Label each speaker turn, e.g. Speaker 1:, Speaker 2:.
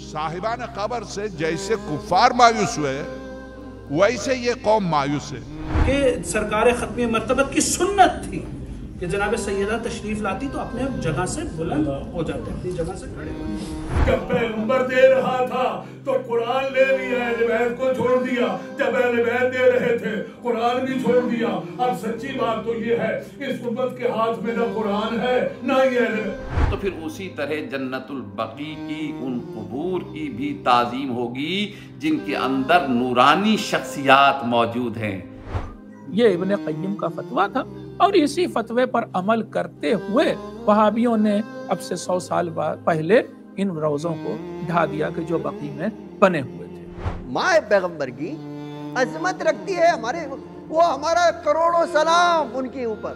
Speaker 1: साहिबान कब्र से जैसे कुफार मायूस हुए वैसे ये कौम मायूस है
Speaker 2: कि सरकार खत्मी मर्तबत की सुन्नत थी कि जनाब सैयदा तशरीफ लाती तो अपने जगह से बुलंद हो जाते, अपनी जगह से खड़े होते।
Speaker 3: जब पैगंबर दे रहा था तो कुरान ले लिया, अहले बैत को छोड़ दिया। जब अहले बैत दे रहे थे कुरान भी छोड़ दिया। अब सच्ची बात तो ये है इस उम्मत के हाथ में ना कुरान है ना ये अहले।
Speaker 4: तो फिर उसी तरह जन्नतुल बकी की उन कुबूर की भी ताजीम होगी जिनके अंदर नूरानी शख्सियात मौजूद हैं।
Speaker 5: ये इब्ने क़य्यिम का फतवा था और इसी फतवे पर अमल करते हुए वहाबियों ने अब से 100 साल पहले इन रोज़ों को ढा दिया कि जो बकी में बने हुए थे।
Speaker 6: माँ पैगंबर की अजमत रखती है हमारे, वो हमारा करोड़ों सलाम उनके ऊपर।